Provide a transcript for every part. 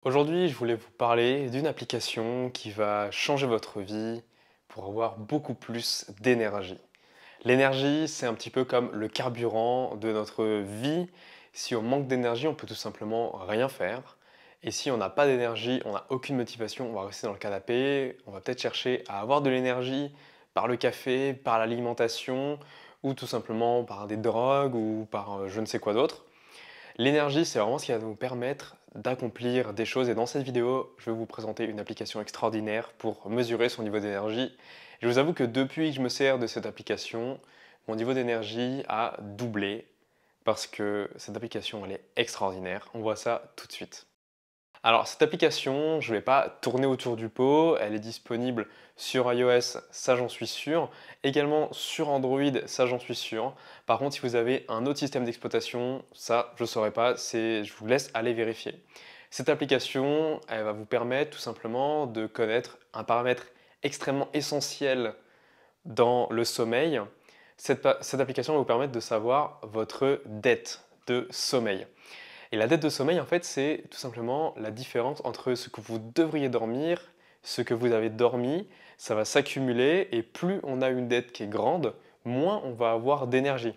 Aujourd'hui, je voulais vous parler d'une application qui va changer votre vie pour avoir beaucoup plus d'énergie. L'énergie, c'est un petit peu comme le carburant de notre vie. Si on manque d'énergie, on peut tout simplement rien faire. Et si on n'a pas d'énergie, on n'a aucune motivation, on va rester dans le canapé, on va peut-être chercher à avoir de l'énergie par le café, par l'alimentation, ou tout simplement par des drogues ou par je ne sais quoi d'autre. L'énergie, c'est vraiment ce qui va nous permettre d'accomplir des choses. Et dans cette vidéo, je vais vous présenter une application extraordinaire pour mesurer son niveau d'énergie. Je vous avoue que depuis que je me sers de cette application, mon niveau d'énergie a doublé parce que cette application, elle est extraordinaire. On voit ça tout de suite. Alors, cette application, je ne vais pas tourner autour du pot. Elle est disponible sur iOS, ça j'en suis sûr. Également sur Android, ça j'en suis sûr. Par contre, si vous avez un autre système d'exploitation, ça je ne saurais pas. Je vous laisse aller vérifier. Cette application, elle va vous permettre tout simplement de connaître un paramètre extrêmement essentiel dans le sommeil. Cette application va vous permettre de savoir votre dette de sommeil. Et la dette de sommeil, en fait, c'est tout simplement la différence entre ce que vous devriez dormir, ce que vous avez dormi. Ça va s'accumuler et plus on a une dette qui est grande, moins on va avoir d'énergie.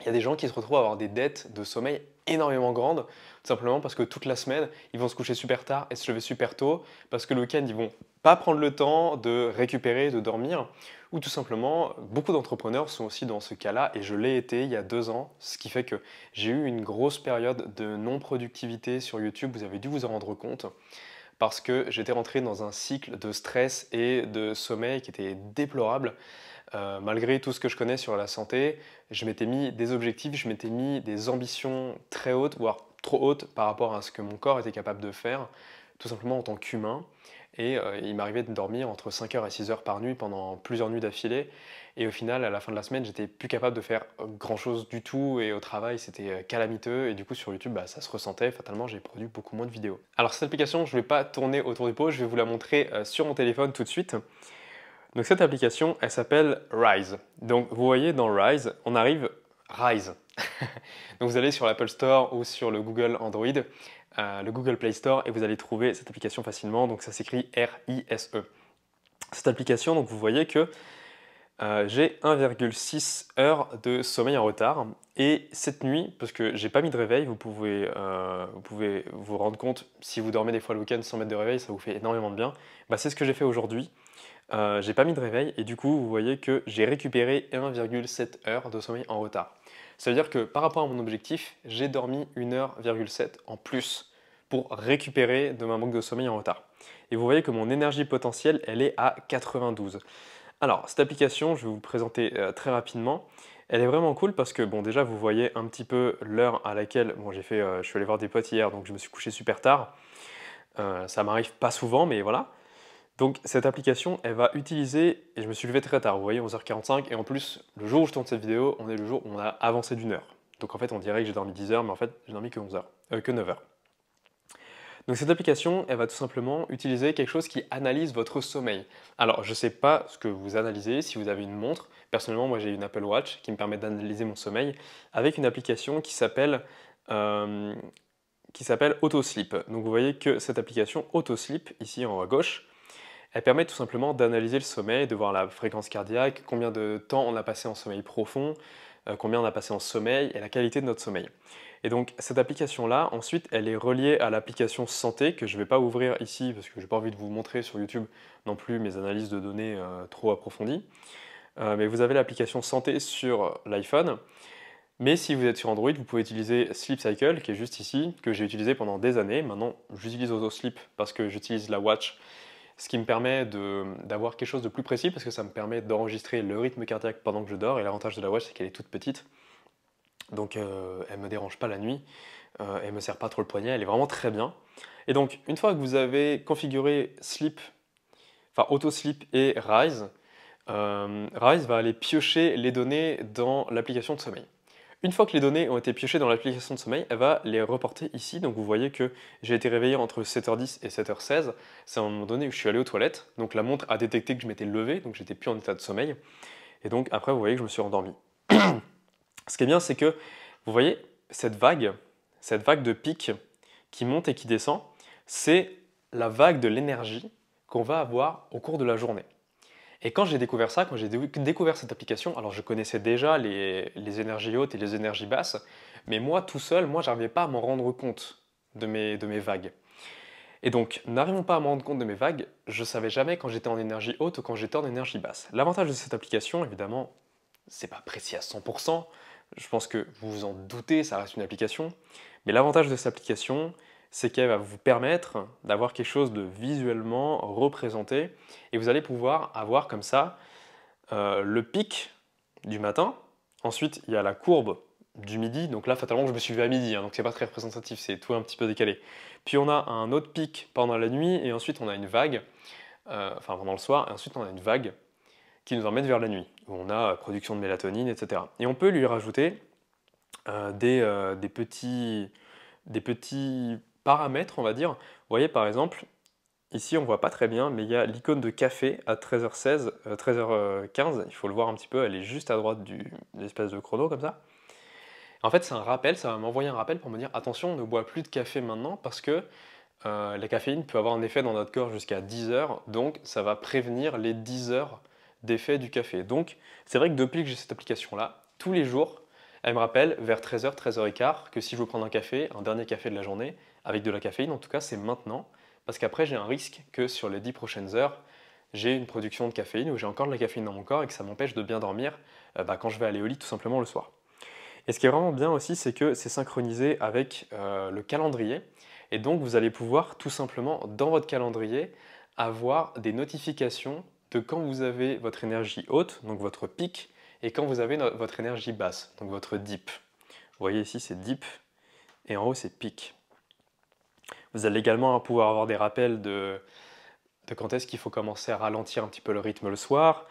Il y a des gens qui se retrouvent à avoir des dettes de sommeil énormément grandes, tout simplement parce que toute la semaine, ils vont se coucher super tard et se lever super tôt, parce que le week-end, ils vont pas prendre le temps de récupérer, de dormir, ou tout simplement, beaucoup d'entrepreneurs sont aussi dans ce cas-là, et je l'ai été il y a 2 ans, ce qui fait que j'ai eu une grosse période de non-productivité sur YouTube, vous avez dû vous en rendre compte, parce que j'étais rentré dans un cycle de stress et de sommeil qui était déplorable. Malgré tout ce que je connais sur la santé, je m'étais mis des objectifs, je m'étais mis des ambitions très hautes, voire trop hautes par rapport à ce que mon corps était capable de faire, tout simplement en tant qu'humain. Et il m'arrivait de dormir entre 5 heures et 6 heures par nuit pendant plusieurs nuits d'affilée. Et au final, à la fin de la semaine, j'étais plus capable de faire grand-chose du tout. Et au travail, c'était calamiteux. Et du coup, sur YouTube, bah, ça se ressentait. Fatalement, j'ai produit beaucoup moins de vidéos. Alors cette application, je ne vais pas tourner autour du pot. Je vais vous la montrer sur mon téléphone tout de suite. Donc cette application, elle s'appelle Rise. Donc vous voyez dans Rise, on arrive Rise. Donc vous allez sur l'Apple Store ou sur le Google Android, le Google Play Store et vous allez trouver cette application facilement. Donc ça s'écrit R-I-S-E. Cette application, donc vous voyez que j'ai 1,6 heures de sommeil en retard. Et cette nuit, parce que j'ai pas mis de réveil, vous pouvez vous rendre compte, si vous dormez des fois le week-end sans mettre de réveil, ça vous fait énormément de bien. Bah, c'est ce que j'ai fait aujourd'hui. J'ai pas mis de réveil et du coup, vous voyez que j'ai récupéré 1,7 heures de sommeil en retard. Ça veut dire que par rapport à mon objectif, j'ai dormi 1,7 heure en plus pour récupérer de ma manque de sommeil en retard. Et vous voyez que mon énergie potentielle, elle est à 92. Alors, cette application, je vais vous le présenter très rapidement. Elle est vraiment cool parce que, bon, déjà, vous voyez un petit peu l'heure à laquelle, bon, je suis allé voir des potes hier, donc je me suis couché super tard. Ça m'arrive pas souvent, mais voilà. Donc cette application, elle va utiliser, et je me suis levé très tard, vous voyez 11h45, et en plus, le jour où je tourne cette vidéo, on est le jour où on a avancé d'une heure. Donc en fait, on dirait que j'ai dormi 10 heures, mais en fait, j'ai dormi que 11 heures, que 9 heures. Donc cette application, elle va tout simplement utiliser quelque chose qui analyse votre sommeil. Alors je ne sais pas ce que vous analysez, si vous avez une montre. Personnellement, moi j'ai une Apple Watch qui me permet d'analyser mon sommeil avec une application euh, qui s'appelle AutoSleep. Donc vous voyez que cette application AutoSleep, ici en haut à gauche, elle permet tout simplement d'analyser le sommeil, de voir la fréquence cardiaque, combien de temps on a passé en sommeil profond, combien on a passé en sommeil et la qualité de notre sommeil. Et donc cette application-là, ensuite, elle est reliée à l'application santé que je ne vais pas ouvrir ici parce que je n'ai pas envie de vous montrer sur YouTube non plus mes analyses de données trop approfondies. Mais vous avez l'application santé sur l'iPhone. Mais si vous êtes sur Android, vous pouvez utiliser Sleep Cycle qui est juste ici, que j'ai utilisé pendant des années. Maintenant, j'utilise AutoSleep parce que j'utilise la watch, ce qui me permet d'avoir quelque chose de plus précis parce que ça me permet d'enregistrer le rythme cardiaque pendant que je dors. Et l'avantage de la watch, c'est qu'elle est toute petite. Donc elle ne me dérange pas la nuit, elle ne me serre pas trop le poignet, elle est vraiment très bien. Et donc une fois que vous avez configuré Sleep, enfin Auto Sleep et Rise, Rise va aller piocher les données dans l'application de sommeil. Une fois que les données ont été piochées dans l'application de sommeil, elle va les reporter ici. Donc vous voyez que j'ai été réveillé entre 7h10 et 7h16. C'est à un moment donné où je suis allé aux toilettes. Donc la montre a détecté que je m'étais levé, donc j'étais plus en état de sommeil. Et donc après, vous voyez que je me suis endormi. Ce qui est bien, c'est que vous voyez cette vague de pic qui monte et qui descend, c'est la vague de l'énergie qu'on va avoir au cours de la journée. Et quand j'ai découvert ça, quand j'ai découvert cette application, alors je connaissais déjà les énergies hautes et les énergies basses, mais moi tout seul, moi j'arrivais pas à m'en rendre compte de mes vagues. Et donc, n'arrivant pas à me rendre compte de mes vagues, je savais jamais quand j'étais en énergie haute ou quand j'étais en énergie basse. L'avantage de cette application, évidemment, c'est pas précis à 100%, je pense que vous vous en doutez, ça reste une application, mais l'avantage de cette application, c'est qu'elle va vous permettre d'avoir quelque chose de visuellement représenté, et vous allez pouvoir avoir comme ça le pic du matin, ensuite il y a la courbe du midi, donc là fatalement je me suis levé à midi, hein, donc c'est pas très représentatif, c'est tout un petit peu décalé. Puis on a un autre pic pendant la nuit, et ensuite on a une vague, enfin pendant le soir, et ensuite on a une vague qui nous emmène vers la nuit, où on a production de mélatonine, etc. Et on peut lui rajouter des petits paramètres, on va dire. Vous voyez par exemple, ici on voit pas très bien, mais il y a l'icône de café à 13h16, 13h15, il faut le voir un petit peu, elle est juste à droite de l'espèce de chrono comme ça. En fait c'est un rappel, ça va m'envoyer un rappel pour me dire attention, on ne boit plus de café maintenant parce que la caféine peut avoir un effet dans notre corps jusqu'à 10 heures, donc ça va prévenir les 10 heures d'effet du café. Donc c'est vrai que depuis que j'ai cette application-là, tous les jours, elle me rappelle vers 13h, 13h15 que si je veux prendre un café, un dernier café de la journée, avec de la caféine, en tout cas c'est maintenant, parce qu'après j'ai un risque que sur les 10 prochaines heures, j'ai une production de caféine ou j'ai encore de la caféine dans mon corps et que ça m'empêche de bien dormir quand je vais aller au lit tout simplement le soir. Et ce qui est vraiment bien aussi, c'est que c'est synchronisé avec le calendrier. Et donc, vous allez pouvoir tout simplement, dans votre calendrier, avoir des notifications de quand vous avez votre énergie haute, donc votre pic, et quand vous avez votre énergie basse, donc votre dip. Vous voyez ici, c'est dip, et en haut, c'est pic. Vous allez également pouvoir avoir des rappels de quand est-ce qu'il faut commencer à ralentir un petit peu le rythme le soir.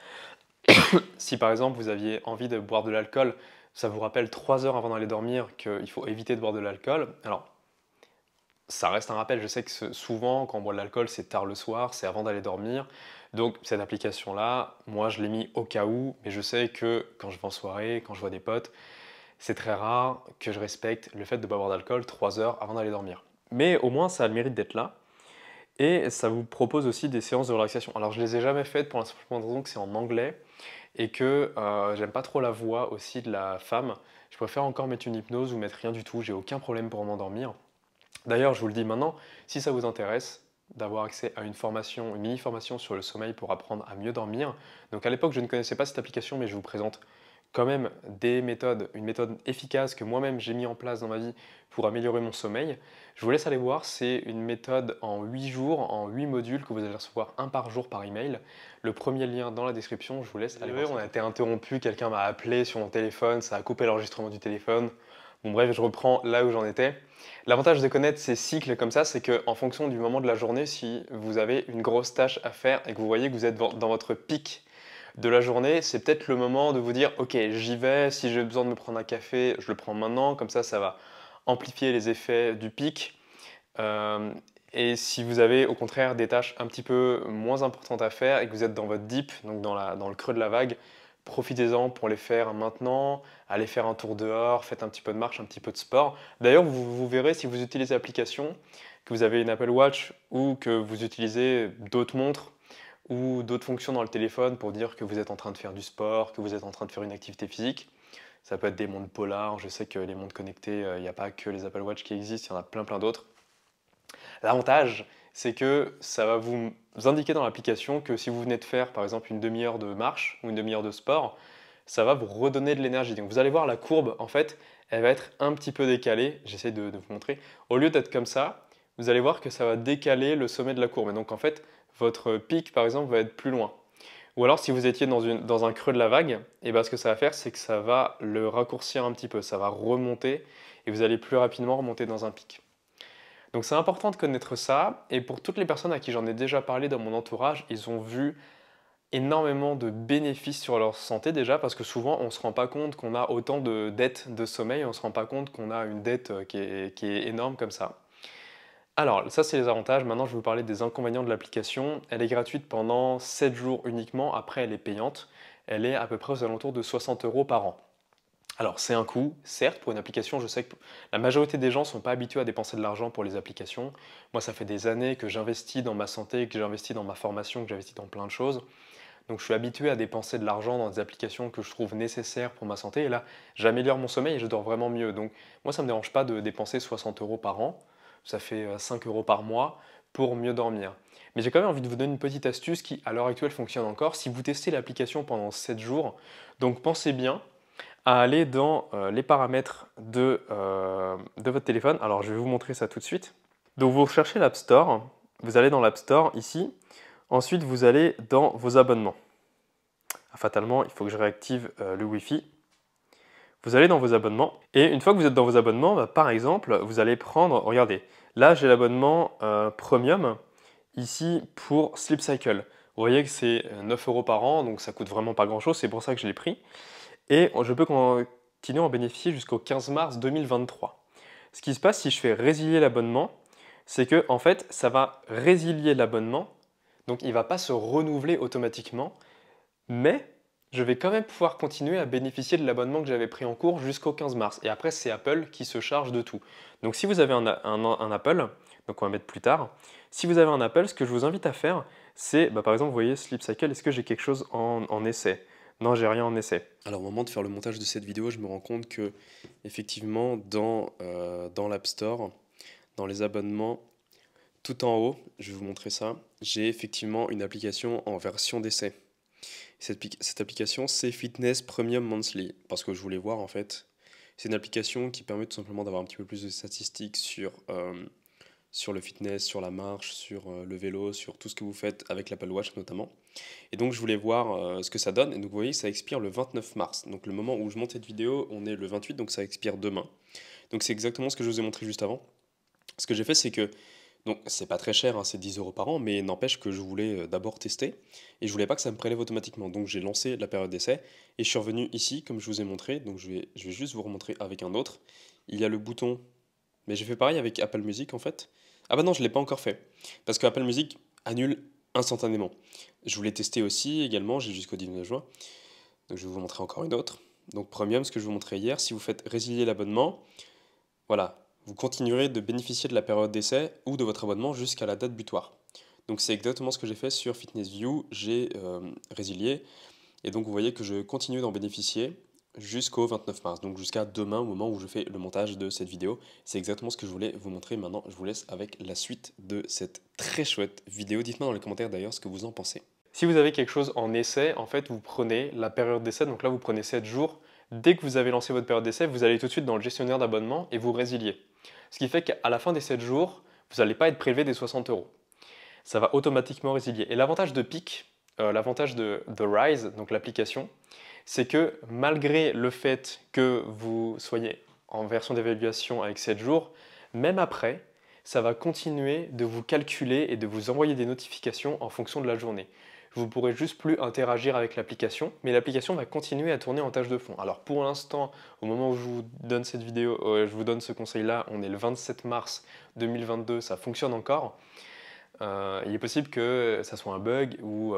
Si par exemple, vous aviez envie de boire de l'alcool, ça vous rappelle 3 heures avant d'aller dormir qu'il faut éviter de boire de l'alcool. Alors, ça reste un rappel, je sais que souvent, quand on boit de l'alcool, c'est tard le soir, c'est avant d'aller dormir. Donc, cette application-là, moi, je l'ai mis au cas où, mais je sais que quand je vais en soirée, quand je vois des potes, c'est très rare que je respecte le fait de ne pas boire d'alcool 3 heures avant d'aller dormir. Mais au moins, ça a le mérite d'être là. Et ça vous propose aussi des séances de relaxation. Alors, je les ai jamais faites pour la simple raison que c'est en anglais et que j'aime pas trop la voix aussi de la femme. Je préfère encore mettre une hypnose ou mettre rien du tout, j'ai aucun problème pour m'endormir. D'ailleurs, je vous le dis maintenant, si ça vous intéresse d'avoir accès à une formation, une mini-formation sur le sommeil pour apprendre à mieux dormir. Donc à l'époque, je ne connaissais pas cette application, mais je vous présente quand même des méthodes, une méthode efficace que moi-même j'ai mis en place dans ma vie pour améliorer mon sommeil. Je vous laisse aller voir, c'est une méthode en 8 jours, en 8 modules que vous allez recevoir un par jour par email. Le premier lien dans la description, je vous laisse aller voir. On a été interrompu, quelqu'un m'a appelé sur mon téléphone, ça a coupé l'enregistrement du téléphone. Bon bref, je reprends là où j'en étais. L'avantage de connaître ces cycles comme ça, c'est qu'en fonction du moment de la journée, si vous avez une grosse tâche à faire et que vous voyez que vous êtes dans votre pic de la journée, c'est peut-être le moment de vous dire ok, j'y vais, si j'ai besoin de me prendre un café, je le prends maintenant, comme ça va amplifier les effets du pic. Euh, et si vous avez au contraire des tâches un petit peu moins importantes à faire et que vous êtes dans votre dip, donc dans le creux de la vague, profitez-en pour les faire maintenant, allez faire un tour dehors, faites un petit peu de marche, un petit peu de sport. D'ailleurs, vous verrez si vous utilisez l'application, que vous avez une Apple Watch ou que vous utilisez d'autres montres ou d'autres fonctions dans le téléphone pour dire que vous êtes en train de faire du sport, que vous êtes en train de faire une activité physique. Ça peut être des montres Polar, je sais que les montres connectées, il n'y a pas que les Apple Watch qui existent, il y en a plein d'autres. L'avantage, c'est que ça va vous indiquer dans l'application que si vous venez de faire par exemple une demi-heure de marche ou une demi-heure de sport, ça va vous redonner de l'énergie. Donc vous allez voir la courbe, en fait, elle va être un petit peu décalée. J'essaie de vous montrer. Au lieu d'être comme ça, vous allez voir que ça va décaler le sommet de la courbe. Et donc en fait, votre pic par exemple va être plus loin. Ou alors si vous étiez dans un creux de la vague, et ben, ce que ça va faire, c'est que ça va le raccourcir un petit peu. Ça va remonter et vous allez plus rapidement remonter dans un pic. Donc c'est important de connaître ça, et pour toutes les personnes à qui j'en ai déjà parlé dans mon entourage, ils ont vu énormément de bénéfices sur leur santé déjà, parce que souvent on ne se rend pas compte qu'on a autant de dettes de sommeil, on ne se rend pas compte qu'on a une dette qui est énorme comme ça. Alors ça c'est les avantages, maintenant je vais vous parler des inconvénients de l'application. Elle est gratuite pendant 7 jours uniquement, après elle est payante, elle est à peu près aux alentours de 60 € par an. Alors, c'est un coût, certes, pour une application. Je sais que la majorité des gens ne sont pas habitués à dépenser de l'argent pour les applications. Moi, ça fait des années que j'investis dans ma santé, que j'investis dans ma formation, que j'investis dans plein de choses. Donc, je suis habitué à dépenser de l'argent dans des applications que je trouve nécessaires pour ma santé. Et là, j'améliore mon sommeil et je dors vraiment mieux. Donc, moi, ça ne me dérange pas de dépenser 60 euros par an. Ça fait 5 euros par mois pour mieux dormir. Mais j'ai quand même envie de vous donner une petite astuce qui, à l'heure actuelle, fonctionne encore. Si vous testez l'application pendant 7 jours, donc pensez bien à aller dans les paramètres de votre téléphone. Alors, je vais vous montrer ça tout de suite. Donc, vous recherchez l'App Store. Vous allez dans l'App Store ici. Ensuite, vous allez dans vos abonnements. Ah, fatalement, il faut que je réactive le Wi-Fi. Vous allez dans vos abonnements. Et une fois que vous êtes dans vos abonnements, bah, par exemple, vous allez prendre, regardez, là j'ai l'abonnement Premium ici pour Sleep Cycle. Vous voyez que c'est 9 euros par an, donc ça coûte vraiment pas grand chose, c'est pour ça que je l'ai pris. Et je peux continuer à en bénéficier jusqu'au 15 mars 2023. Ce qui se passe si je fais résilier l'abonnement, c'est que en fait, ça va résilier l'abonnement, donc il ne va pas se renouveler automatiquement, mais je vais quand même pouvoir continuer à bénéficier de l'abonnement que j'avais pris en cours jusqu'au 15 mars. Et après, c'est Apple qui se charge de tout. Donc si vous avez un Apple, donc on va mettre plus tard, si vous avez un Apple, ce que je vous invite à faire, c'est, par exemple, vous voyez Sleep Cycle, est-ce que j'ai quelque chose en essai? Non, j'ai rien en essai. Alors au moment de faire le montage de cette vidéo, je me rends compte que effectivement dans l'App Store, dans les abonnements, tout en haut, je vais vous montrer ça, j'ai effectivement une application en version d'essai. Cette application, c'est Fitness Premium Monthly, parce que je voulais voir en fait. C'est une application qui permet tout simplement d'avoir un petit peu plus de statistiques sur le fitness, sur la marche, sur le vélo, sur tout ce que vous faites avec l'Apple Watch notamment. Et donc je voulais voir ce que ça donne. Et donc vous voyez, ça expire le 29 mars. Donc le moment où je monte cette vidéo, on est le 28, donc ça expire demain. Donc c'est exactement ce que je vous ai montré juste avant. Ce que j'ai fait, c'est que, donc c'est pas très cher, hein, c'est 10 euros par an, mais n'empêche que je voulais d'abord tester et je voulais pas que ça me prélève automatiquement. Donc j'ai lancé la période d'essai et je suis revenu ici, comme je vous ai montré. Donc je vais juste vous remontrer avec un autre. Il y a le bouton, mais j'ai fait pareil avec Apple Music en fait. Ah bah non, je l'ai pas encore fait parce que Apple Music annule instantanément. Je voulais tester aussi également, j'ai jusqu'au 19 juin. Donc je vais vous montrer encore une autre. Donc Premium, ce que je vous montrais hier, si vous faites résilier l'abonnement, voilà, vous continuerez de bénéficier de la période d'essai ou de votre abonnement jusqu'à la date butoir. Donc c'est exactement ce que j'ai fait sur Fitness View, j'ai résilié et donc vous voyez que je continue d'en bénéficier jusqu'au 29 mars, donc jusqu'à demain au moment où je fais le montage de cette vidéo. C'est exactement ce que je voulais vous montrer. Maintenant, je vous laisse avec la suite de cette très chouette vidéo. Dites-moi dans les commentaires d'ailleurs ce que vous en pensez. Si vous avez quelque chose en essai, en fait, vous prenez la période d'essai, donc là vous prenez 7 jours. Dès que vous avez lancé votre période d'essai, vous allez tout de suite dans le gestionnaire d'abonnement et vous résiliez. Ce qui fait qu'à la fin des 7 jours, vous n'allez pas être prélevé des 60 euros. Ça va automatiquement résilier. Et l'avantage de Peak, l'avantage de The Rise, donc l'application, c'est que malgré le fait que vous soyez en version d'évaluation avec 7 jours, même après, ça va continuer de vous calculer et de vous envoyer des notifications en fonction de la journée. Vous ne pourrez juste plus interagir avec l'application, mais l'application va continuer à tourner en tâche de fond. Alors pour l'instant, au moment où je vous donne cette vidéo, je vous donne ce conseil-là, on est le 27 mars 2022, ça fonctionne encore. Il est possible que ça soit un bug ou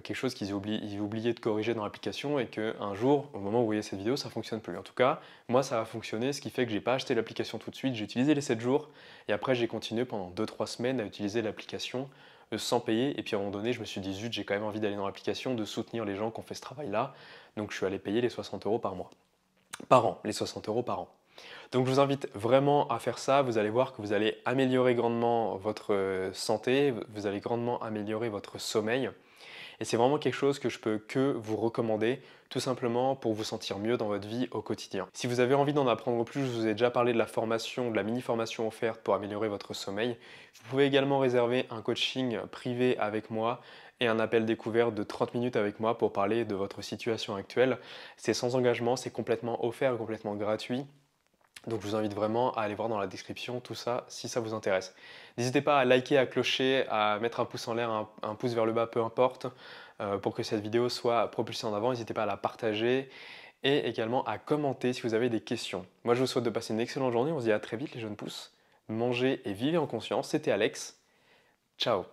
quelque chose qu'ils aient oublié de corriger dans l'application et qu'un jour, au moment où vous voyez cette vidéo, ça ne fonctionne plus. En tout cas, moi ça a fonctionné, ce qui fait que j'ai pas acheté l'application tout de suite, j'ai utilisé les 7 jours et après j'ai continué pendant 2-3 semaines à utiliser l'application sans payer et puis à un moment donné je me suis dit zut, j'ai quand même envie d'aller dans l'application, de soutenir les gens qui ont fait ce travail-là, donc je suis allé payer les 60 euros par mois. Par an, les 60 euros par an. Donc je vous invite vraiment à faire ça, vous allez voir que vous allez améliorer grandement votre santé, vous allez grandement améliorer votre sommeil. Et c'est vraiment quelque chose que je peux que vous recommander, tout simplement pour vous sentir mieux dans votre vie au quotidien. Si vous avez envie d'en apprendre plus, je vous ai déjà parlé de la formation, de la mini-formation offerte pour améliorer votre sommeil. Vous pouvez également réserver un coaching privé avec moi et un appel découvert de 30 minutes avec moi pour parler de votre situation actuelle. C'est sans engagement, c'est complètement offert, complètement gratuit. Donc je vous invite vraiment à aller voir dans la description tout ça si ça vous intéresse. N'hésitez pas à liker, à clocher, à mettre un pouce en l'air, un pouce vers le bas, peu importe, pour que cette vidéo soit propulsée en avant. N'hésitez pas à la partager et également à commenter si vous avez des questions. Moi je vous souhaite de passer une excellente journée, on se dit à très vite les jeunes pousses. Mangez et vivez en conscience, c'était Alex. Ciao.